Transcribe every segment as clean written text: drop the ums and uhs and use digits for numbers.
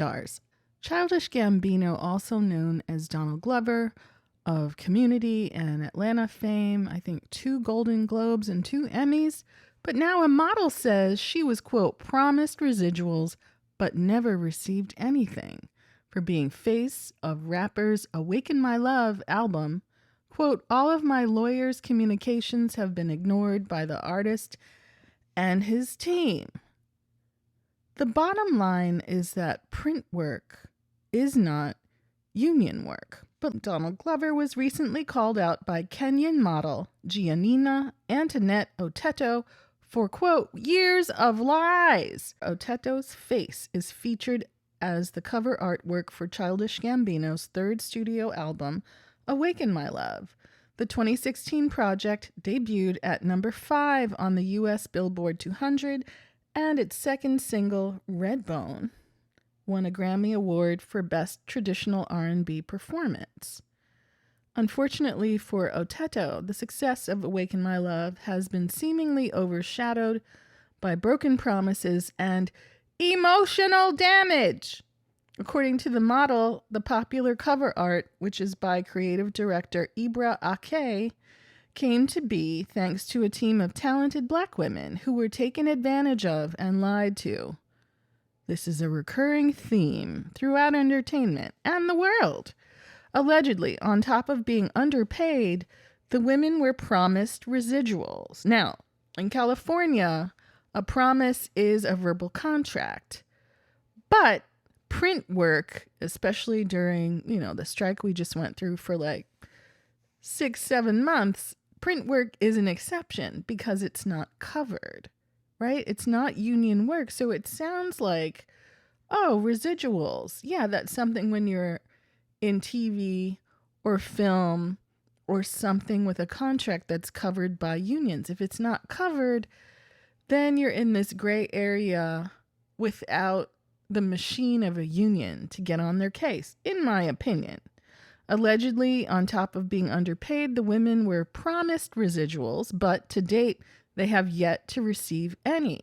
stars. Childish Gambino, also known as Donald Glover, of Community and Atlanta fame, I think 2 Golden Globes and 2 Emmys, but now a model says she was, quote, promised residuals but never received anything for being face of rapper's Awaken My Love album. Quote, all of my lawyer's communications have been ignored by the artist and his team. The bottom line is that print work is not union work. But Donald Glover was recently called out by Kenyan model Giannina Antoinette Oteto for, quote, years of lies. Oteto's face is featured as the cover artwork for Childish Gambino's 3rd studio album, Awaken My Love. The 2016 project debuted at number 5 on the U.S. Billboard 200, and its 2nd single, Redbone, won a Grammy Award for Best Traditional R&B Performance. Unfortunately for Oteto, the success of Awaken My Love has been seemingly overshadowed by broken promises and emotional damage. According to the model, the popular cover art, which is by creative director Ibra Ake, came to be thanks to a team of talented Black women who were taken advantage of and lied to. This is a recurring theme throughout entertainment and the world. Allegedly, on top of being underpaid, the women were promised residuals. Now, in California, a promise is a verbal contract. But print work, especially during, the strike we just went through for like 6-7 months, print work is an exception because it's not covered. Right? It's not union work. So it sounds like, oh, residuals. Yeah, that's something when you're in TV or film or something with a contract that's covered by unions. If it's not covered, then you're in this gray area without the machine of a union to get on their case, in my opinion. Allegedly, on top of being underpaid, the women were promised residuals, but to date, they have yet to receive any.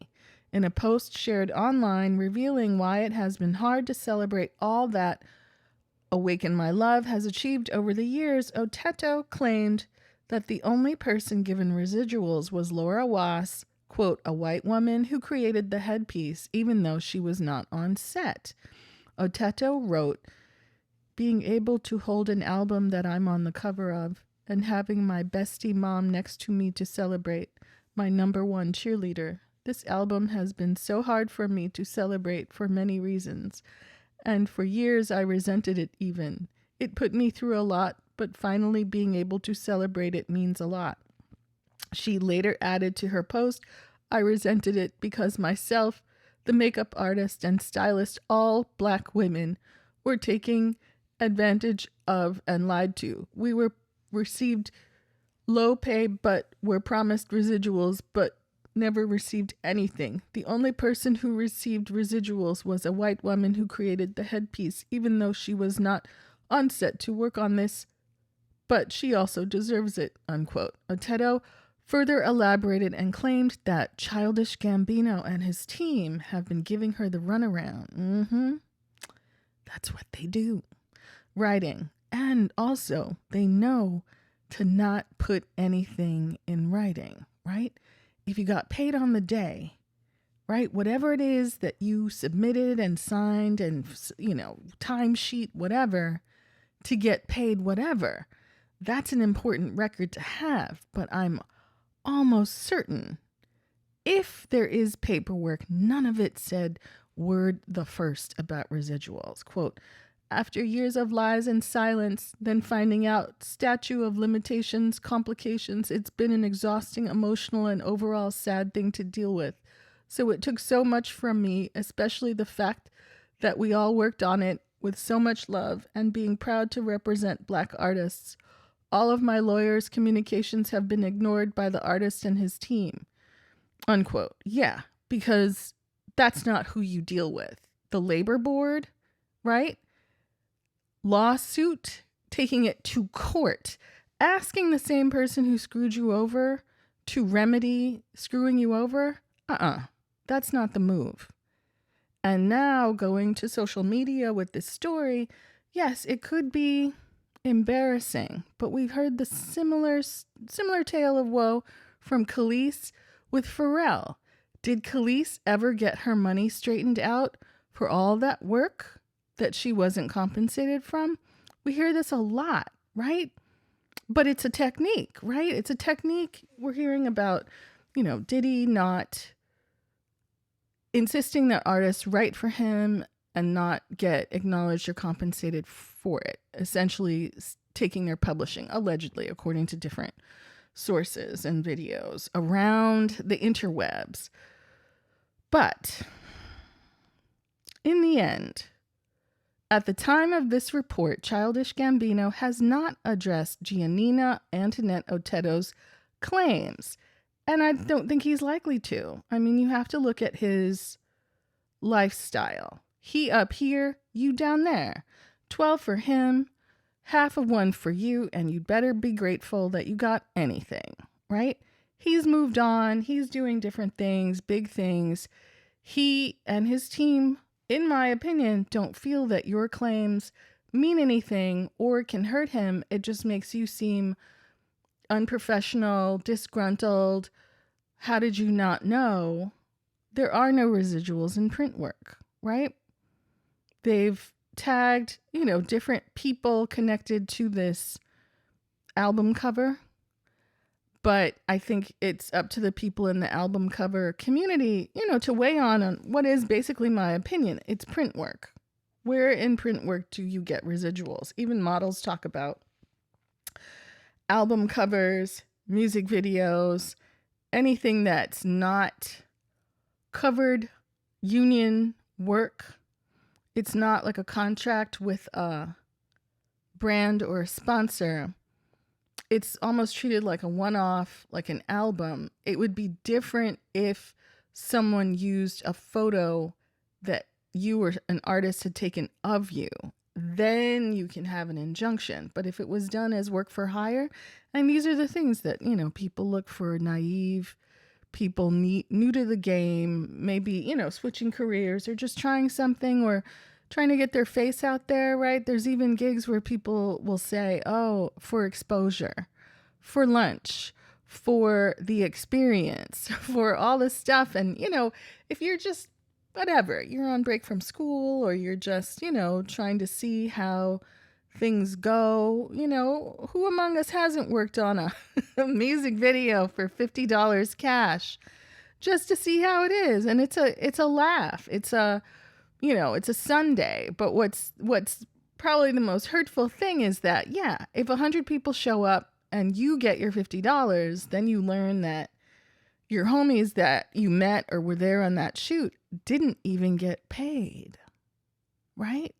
In a post shared online revealing why it has been hard to celebrate all that Awaken My Love has achieved over the years, Oteto claimed that the only person given residuals was Laura Wass, quote, a white woman who created the headpiece even though she was not on set. Oteto wrote, being able to hold an album that I'm on the cover of and having my bestie mom next to me to celebrate, my number 1 cheerleader. This album has been so hard for me to celebrate for many reasons, and for years I resented it even. It put me through a lot, but finally being able to celebrate it means a lot. She later added to her post, I resented it because myself, the makeup artist and stylist, all Black women, were taking advantage of and lied to. We were received low pay but were promised residuals but never received anything. The only person who received residuals was a white woman who created the headpiece, even though she was not on set to work on this, but she also deserves it, unquote. Oteto further elaborated and claimed that Childish Gambino and his team have been giving her the runaround. That's what they do. Writing. And also, they know to not put anything in writing, right? If you got paid on the day, right? Whatever it is that you submitted and signed and, timesheet, whatever, to get paid whatever, that's an important record to have. But I'm almost certain if there is paperwork, none of it said word the first about residuals. Quote, after years of lies and silence, then finding out statute of limitations, complications, it's been an exhausting, emotional, and overall sad thing to deal with. So it took so much from me, especially the fact that we all worked on it with so much love and being proud to represent Black artists. All of my lawyer's communications have been ignored by the artist and his team. Unquote. Yeah, because that's not who you deal with. The labor board, right? Lawsuit, taking it to court, asking the same person who screwed you over to remedy screwing you over. That's not the move. And now going to social media with this story, yes, it could be embarrassing, but we've heard the similar tale of woe from Khalees with Pharrell. Did Khalees ever get her money straightened out for all that work that she wasn't compensated from? We hear this a lot, right? But it's a technique, right? It's a technique we're hearing about, Diddy not insisting that artists write for him and not get acknowledged or compensated for it, essentially taking their publishing, allegedly, according to different sources and videos around the interwebs. But in the end, at the time of this report, Childish Gambino has not addressed Giannina Antoinette Otetto's claims. And I don't think he's likely to. I mean, you have to look at his lifestyle. He up here, you down there. 12 for him, half of one for you, and you'd better be grateful that you got anything, right? He's moved on. He's doing different things, big things. He and his team, in my opinion, don't feel that your claims mean anything or can hurt him. It just makes you seem unprofessional, disgruntled. How did you not know? There are no residuals in print work, right? They've tagged, different people connected to this album cover. But I think it's up to the people in the album cover community, to weigh on what is basically my opinion. It's print work. Where in print work do you get residuals? Even models talk about album covers, music videos, anything that's not covered union work. It's not like a contract with a brand or a sponsor. It's almost treated like a one-off, like an album. It would be different if someone used a photo that you or an artist had taken of you. Then you can have an injunction. But if it was done as work for hire, and these are the things that, people look for: naive people, new to the game, maybe, switching careers or just trying something or trying to get their face out there, right? There's even gigs where people will say, oh, for exposure, for lunch, for the experience, for all this stuff. And, if you're just whatever, you're on break from school or you're just, trying to see how things go, who among us hasn't worked on a music video for $50 cash just to see how it is? And it's a laugh. It's a Sunday. But what's probably the most hurtful thing is that, if 100 people show up and you get your $50, then you learn that your homies that you met or were there on that shoot didn't even get paid, right?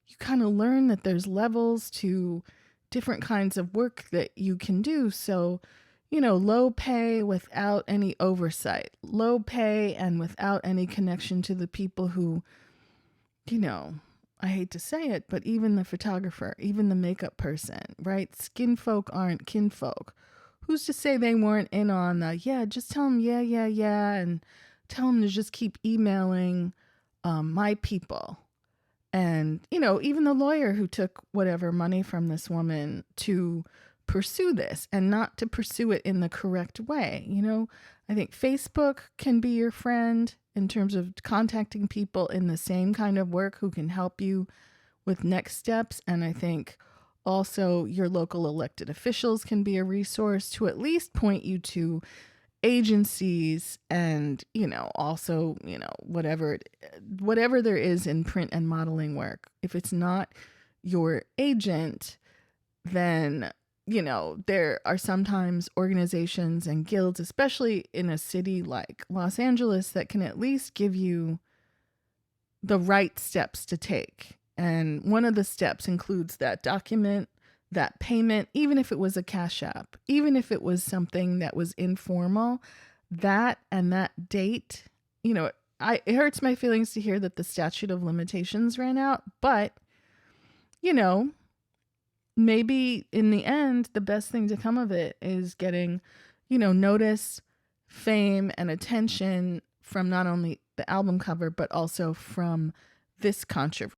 You kind of learn that there's levels to different kinds of work that you can do. So, low pay without any oversight, low pay and without any connection to the people who, I hate to say it, but even the photographer, even the makeup person, right? Skin folk aren't kinfolk. Who's to say they weren't in on the, just tell them, yeah, and tell them to just keep emailing my people. And, even the lawyer who took whatever money from this woman to pursue this and not to pursue it in the correct way. I think Facebook can be your friend in terms of contacting people in the same kind of work who can help you with next steps. And I think also your local elected officials can be a resource to at least point you to agencies and, also, whatever there is in print and modeling work. If it's not your agent, then, there are sometimes organizations and guilds, especially in a city like Los Angeles, that can at least give you the right steps to take. And one of the steps includes that document, that payment, even if it was a Cash App, even if it was something that was informal, that and that date, it hurts my feelings to hear that the statute of limitations ran out, but, maybe in the end, the best thing to come of it is getting, notice, fame, and attention from not only the album cover, but also from this controversy.